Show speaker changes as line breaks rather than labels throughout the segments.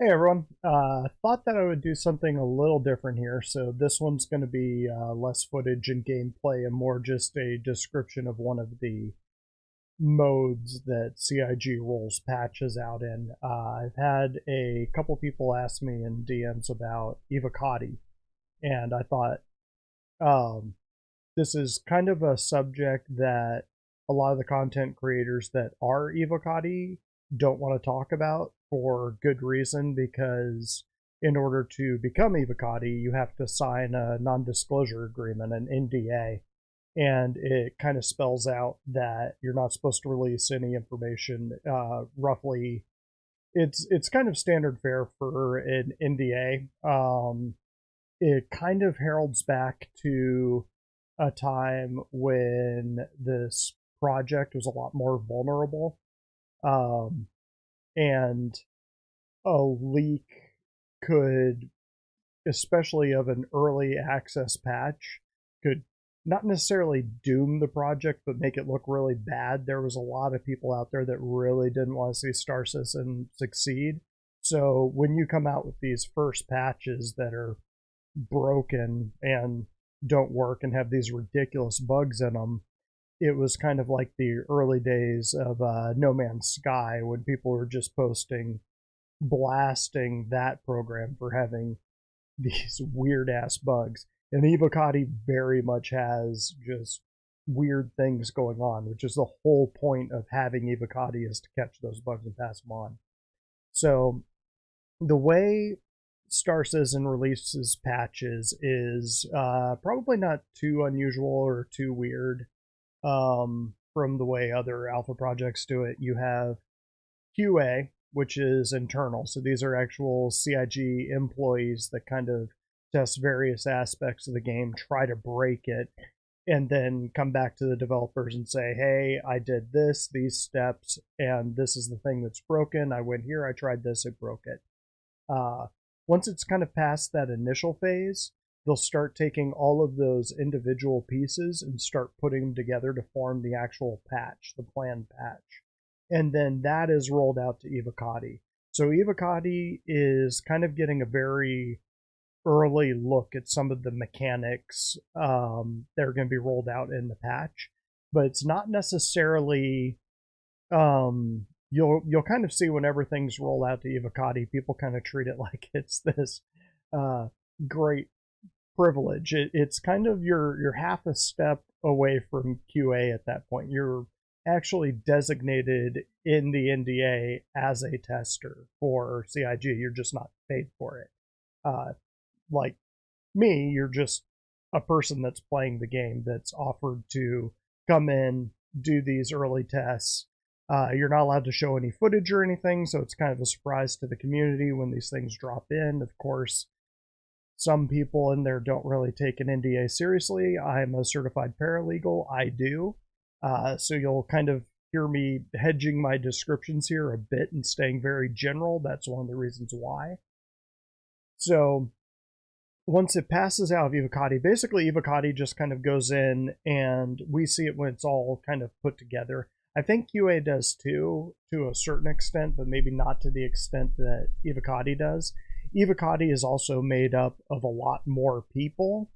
Hey everyone, thought that I would do something a little different here. So this one's going to be less footage and gameplay and more just a description of one of the modes that CIG rolls patches out in. I've had a couple people ask me in DMs about Evocati, and I thought um, this is kind of a subject that a lot of the content creators that are Evocati don't want to talk about for good reason, because in order to become Evocati, you have to sign a non-disclosure agreement, an NDA, and it kind of spells out that you're not supposed to release any information. Roughly, it's kind of standard fare for an NDA. It kind of heralds back to a time when this project was a lot more vulnerable, um, and a leak could, especially of an early access patch, could not necessarily doom the project, but make it look really bad. There was a lot of people out there that really didn't want to see Star Citizen succeed. So when you come out with these first patches that are broken and don't work and have these ridiculous bugs in them, it was kind of like the early days of No Man's Sky, when people were just posting, blasting that program for having these weird ass bugs. And Evocati very much has just weird things going on, which is the whole point of having Evocati, is to catch those bugs and pass them on. So the way Star Citizen releases patches is probably not too unusual or too weird from the way other alpha projects do it. You have QA, which is internal. So these are actual CIG employees that kind of test various aspects of the game, try to break it, and then come back to the developers and say, hey, I did this, these steps, and this is the thing that's broken. I went here, I tried this, it broke it. Uh, Once it's kind of past that initial phase, they'll start taking all of those individual pieces and start putting them together to form the actual patch, the planned patch. And then that is rolled out to Evocati. So Evocati is kind of getting a very early look at some of the mechanics that are going to be rolled out in the patch, but it's not necessarily. You'll kind of see whenever things roll out to Evocati, people kind of treat it like it's this uh, great privilege. It's kind of you're half a step away from QA at that point. You're actually designated in the NDA as a tester for CIG. You're just not paid for it. Like me, you're just a person that's playing the game that's offered to come in, do these early tests. You're not allowed to show any footage or anything, so it's kind of a surprise to the community when these things drop in. Of course, some people in there don't really take an NDA seriously. I'm a certified paralegal. I do. So you'll kind of hear me hedging my descriptions here a bit and staying very general. That's one of the reasons why. So once it passes out of Evocati, basically Evocati just kind of goes in and we see it when it's all kind of put together. I think QA does too, to a certain extent, but maybe not to the extent that Evocati does. Evocati is also made up of a lot more people,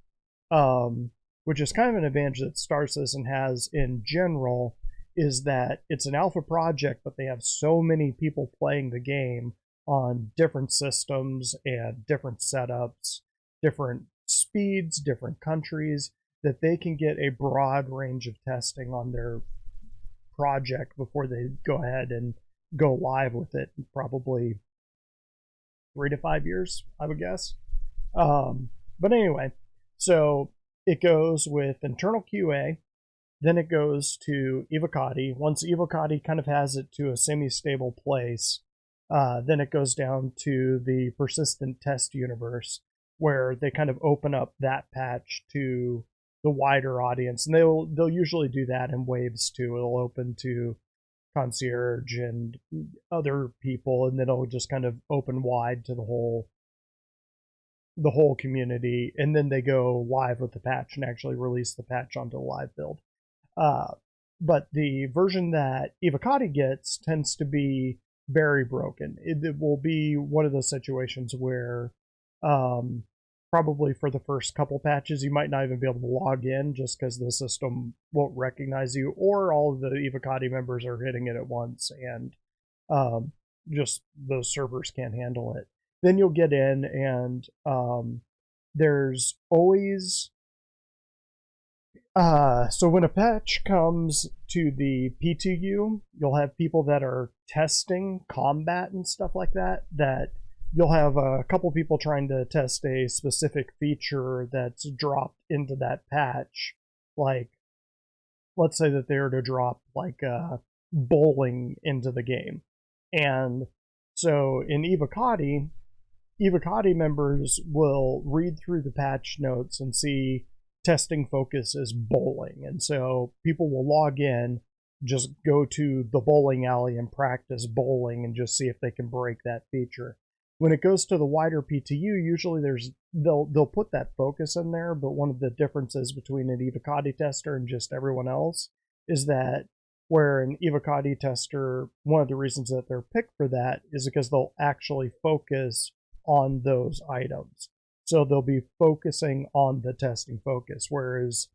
which is kind of an advantage that Star Citizen has in general, is that it's an alpha project, but they have so many people playing the game on different systems and different setups, different speeds, different countries, that they can get a broad range of testing on their project before they go ahead and go live with it. Probably 3 to 5 years, I would guess. But anyway, so it goes with internal QA, then it goes to Evocati. Once Evocati kind of has it to a semi-stable place, then it goes down to the persistent test universe, where they kind of open up that patch to the wider audience, and they'll usually do that in waves too. It'll open to concierge and other people, and then it'll just kind of open wide to the whole community, and then they go live with the patch and actually release the patch onto a live build. But the version that Evocati gets tends to be very broken. It will be one of those situations where um, probably for the first couple patches you might not even be able to log in just because the system won't recognize you, or all of the Evocati members are hitting it at once and um, just those servers can't handle it. Then you'll get in and there's always so when a patch comes to the P2U, you'll have people that are testing combat and stuff like that. That you'll have a couple people trying to test a specific feature that's dropped into that patch. Like, let's say that they were to drop like bowling into the game, and so in Evocati members will read through the patch notes and see testing focus is bowling. And so people will log in, just go to the bowling alley and practice bowling and just see if they can break that feature. When it goes to the wider PTU, usually they'll put that focus in there, but one of the differences between an Evocati tester and just everyone else is that where an Evocati tester, one of the reasons that they're picked for that is because they'll actually focus on those items. So they'll be focusing on the testing focus, whereas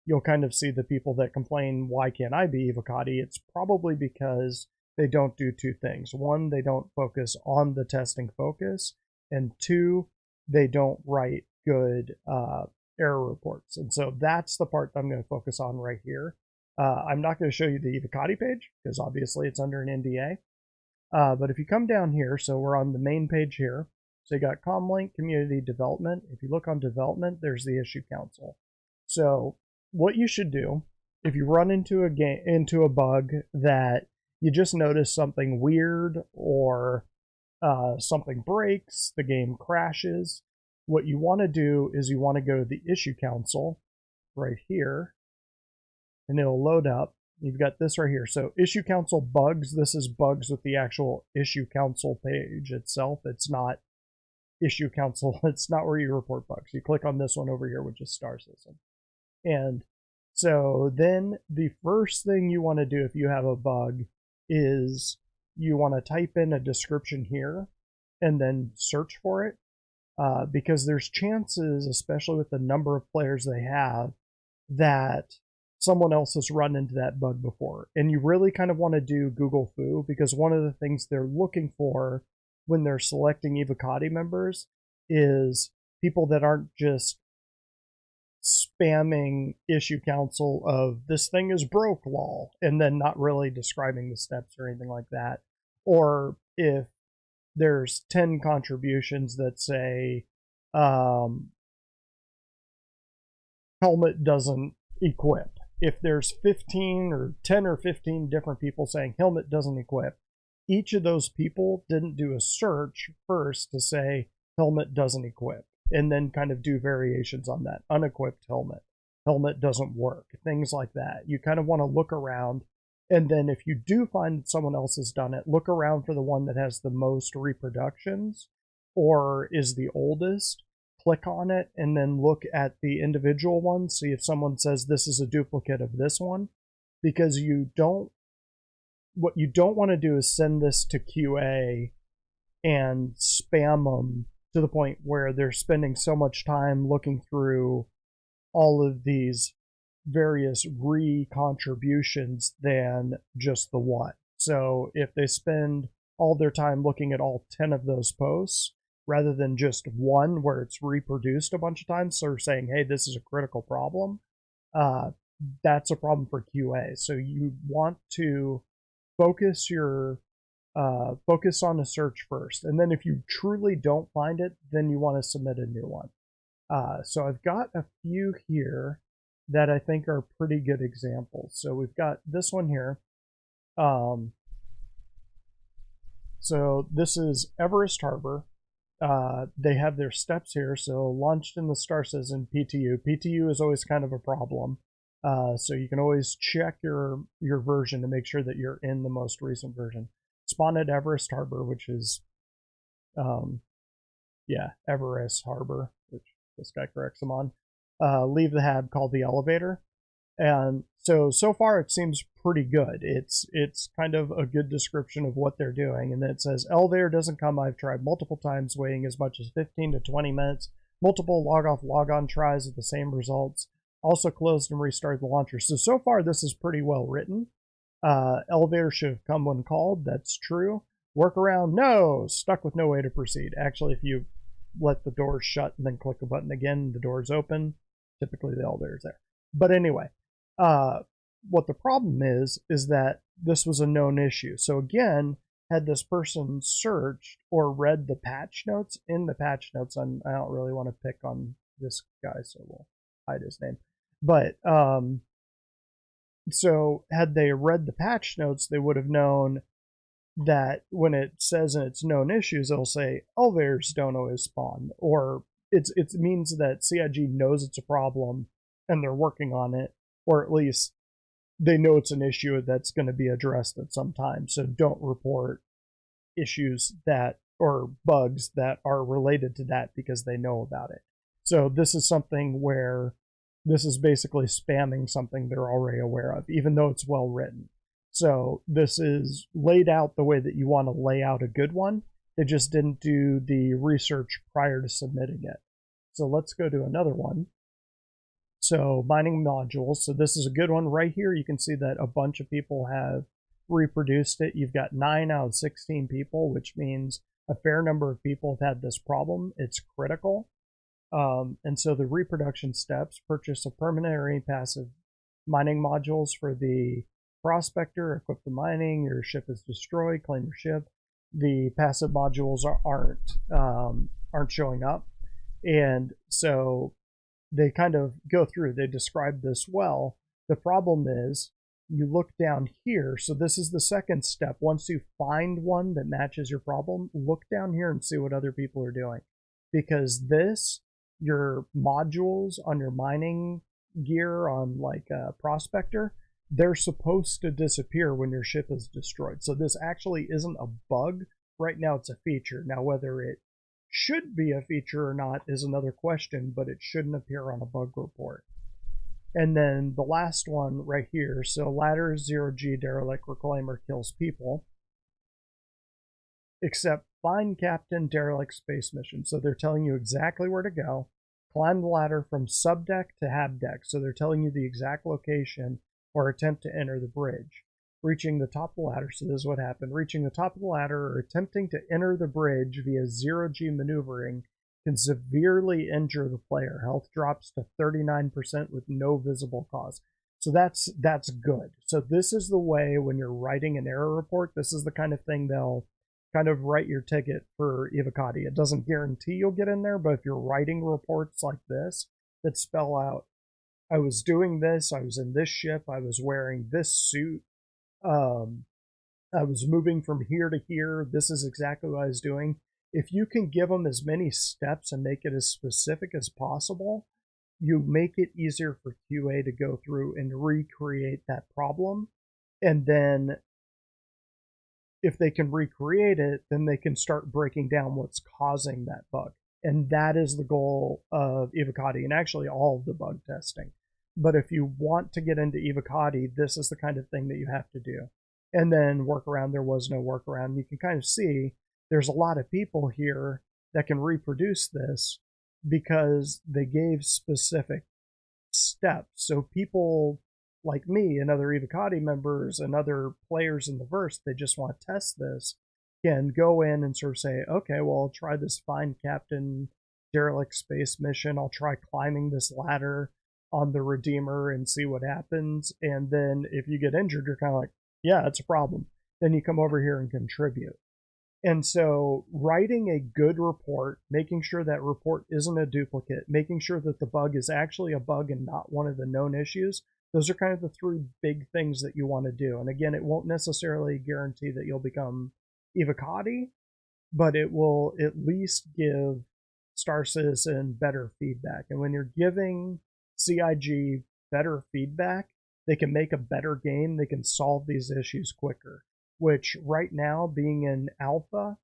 you'll kind of see the people that complain, why can't I be Evocati? It's probably because they don't do two things. One, they don't focus on the testing focus, and two, they don't write good error reports. And so that's the part that I'm going to focus on right here. I'm not going to show you the Evocati page because obviously it's under an NDA. But if you come down here, so we're on the main page here. So you got Comlink Community Development. If you look on Development, there's the Issue Council. So what you should do if you run into a bug that you just notice something weird or something breaks, the game crashes, what you want to do is you want to go to the Issue Council right here, and it'll load up. You've got this right here. So Issue Council bugs. This is bugs with the actual Issue Council page itself. It's not Issue Council. It's not where you report bugs. You click on this one over here, which is Star System. And so then the first thing you want to do if you have a bug is you want to type in a description here and then search for it, because there's chances, especially with the number of players they have, that someone else has run into that bug before. And you really kind of want to do Google Foo, because one of the things they're looking for when they're selecting Evocati members is people that aren't just spamming Issue Council of this thing is broke lol and then not really describing the steps or anything like that. Or if there's 10 contributions that say helmet doesn't equip. If there's 15 or 10 or 15 different people saying helmet doesn't equip, each of those people didn't do a search first to say helmet doesn't equip, and then kind of do variations on that. Unequipped helmet, helmet doesn't work, things like that. You kind of want to look around, and then if you do find that someone else has done it, look around for the one that has the most reproductions or is the oldest. Click on it and then look at the individual ones, see if someone says this is a duplicate of this one, because what you don't want to do is send this to QA and spam them to the point where they're spending so much time looking through all of these various re-contributions than just the one. So if they spend all their time looking at all 10 of those posts, rather than just one where it's reproduced a bunch of times, so saying, hey, this is a critical problem, that's a problem for QA. So you want to focus on a search first, and then if you truly don't find it, then you want to submit a new one. So I've got a few here that I think are pretty good examples. So we've got this one here. So this is Everest Harbor. They have their steps here. So launched in the Star Citizen PTU. PTU is always kind of a problem. So you can always check your version to make sure that you're in the most recent version. Spawn at Everest Harbor, which is, Everest Harbor, which this guy corrects them on. Leave the hab called the elevator. And so far it seems pretty good. It's kind of a good description of what they're doing. And then it says elevator doesn't come. I've tried multiple times, waiting as much as 15 to 20 minutes. Multiple log off, log on tries with the same results. Also closed and restarted the launcher. So far this is pretty well written. Elevator should have come when called. That's true. Workaround, no. Stuck with no way to proceed. Actually, if you let the doors shut and then click a button again, the doors open. Typically the elevator's there. But anyway, what the problem is that this was a known issue. So again, had this person searched or read the patch notes, in the patch notes, I don't really want to pick on this guy, so we'll hide his name. But so had they read the patch notes, they would have known that when it says in its known issues, it'll say elevators don't always spawn, or it means that CIG knows it's a problem and they're working on it, or at least they know it's an issue that's going to be addressed at some time. So don't report issues that or bugs that are related to that because they know about it. So this is something where this is basically spamming something they're already aware of, even though it's well written. So this is laid out the way that you want to lay out a good one. They just didn't do the research prior to submitting it. So let's go to another one. So mining modules. So this is a good one right here. You can see that a bunch of people have reproduced it. You've got 9 out of 16 people, which means a fair number of people have had this problem. It's critical. And so the reproduction steps: purchase a permanent or any passive mining modules for the prospector, equip the mining, your ship is destroyed, claim your ship. The passive modules aren't showing up. And so they kind of go through, they describe this well. The problem is you look down here. So this is the second step. Once you find one that matches your problem, look down here and see what other people are doing. Because this, your modules on your mining gear on like a prospector, they're supposed to disappear when your ship is destroyed. So this actually isn't a bug. Right now it's a feature. Now whether it should be a feature or not is another question, but it shouldn't appear on a bug report. And then the last one right here. So ladder 0G derelict reclaimer kills people, except find captain derelict space mission. So they're telling you exactly where to go. Climb the ladder from subdeck to habdeck. So they're telling you the exact location, or attempt to enter the bridge. Reaching the top of the ladder, so this is what happened. Reaching the top of the ladder or attempting to enter the bridge via 0G maneuvering can severely injure the player. Health drops to 39% with no visible cause. So that's good. So this is the way when you're writing an error report, this is the kind of thing they'll kind of write your ticket for Evocati. It doesn't guarantee you'll get in there, but if you're writing reports like this that spell out, I was doing this, I was in this ship, I was wearing this suit, I was moving from here to here, this is exactly what I was doing. If you can give them as many steps and make it as specific as possible, you make it easier for QA to go through and recreate that problem. And then if they can recreate it, then they can start breaking down what's causing that bug. And that is the goal of Evocati, and actually all of the bug testing. But if you want to get into Evocati, this is the kind of thing that you have to do. And then workaround, there was no workaround. You can kind of see there's a lot of people here that can reproduce this because they gave specific steps. So people like me and other Evocati members and other players in the verse, they just want to test this, can go in and sort of say, okay, well, I'll try this find captain derelict space mission. I'll try climbing this ladder on the Redeemer and see what happens. And then if you get injured, you're kind of like, yeah, it's a problem. Then you come over here and contribute. And so writing a good report, making sure that report isn't a duplicate, making sure that the bug is actually a bug and not one of the known issues, those are kind of the 3 big things that you want to do. And again, it won't necessarily guarantee that you'll become Evocati, but it will at least give Star Citizen better feedback. And when you're giving CIG better feedback, they can make a better game, they can solve these issues quicker, which right now, being in alpha,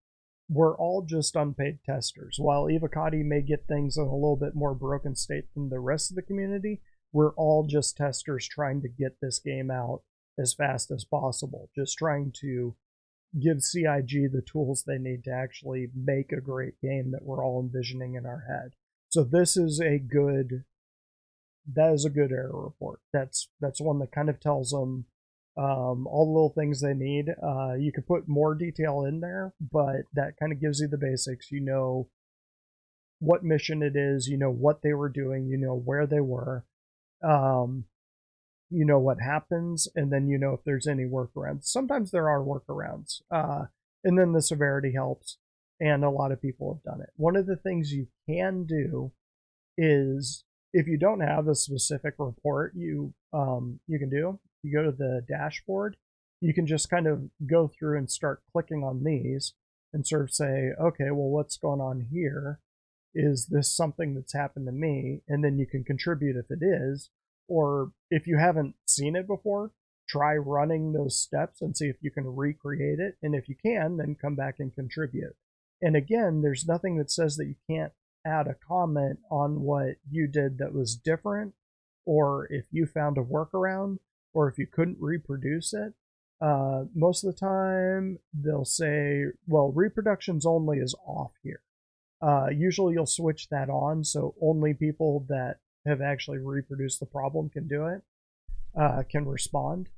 we're all just unpaid testers. While Evocati may get things in a little bit more broken state than the rest of the community, we're all just testers trying to get this game out as fast as possible, just trying to give CIG the tools they need to actually make a great game that we're all envisioning in our head. So this is a good, that is a good error report. That's one that kind of tells them all the little things they need. You could put more detail in there, but that kind of gives you the basics. You know what mission it is, you know what they were doing, you know where they were, um, you know what happens, and then you know if there's any workarounds. Sometimes there are workarounds, and then the severity helps, and a lot of people have done it. One of the things you can do is, if you don't have a specific report, you can do. You go to the dashboard, you can just kind of go through and start clicking on these and sort of say, okay, well, what's going on here? Is this something that's happened to me? And then you can contribute if it is, or if you haven't seen it before, try running those steps and see if you can recreate it. And if you can, then come back and contribute. And again, there's nothing that says that you can't add a comment on what you did that was different, or if you found a workaround, or if you couldn't reproduce it. Most of the time, they'll say, well, reproductions only is off here. Usually you'll switch that on, so only people that have actually reproduced the problem can do it, can respond.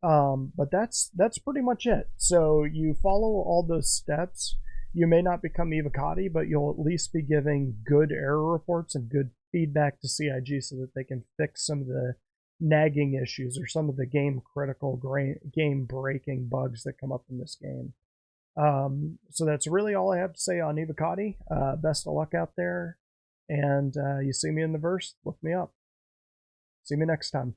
But that's pretty much it. So you follow all those steps. You may not become Evocati, but you'll at least be giving good error reports and good feedback to CIG so that they can fix some of the nagging issues or some of the game critical, game breaking bugs that come up in this game. So that's really all I have to say on Evocati. Best of luck out there. And you see me in the verse, look me up. See me next time.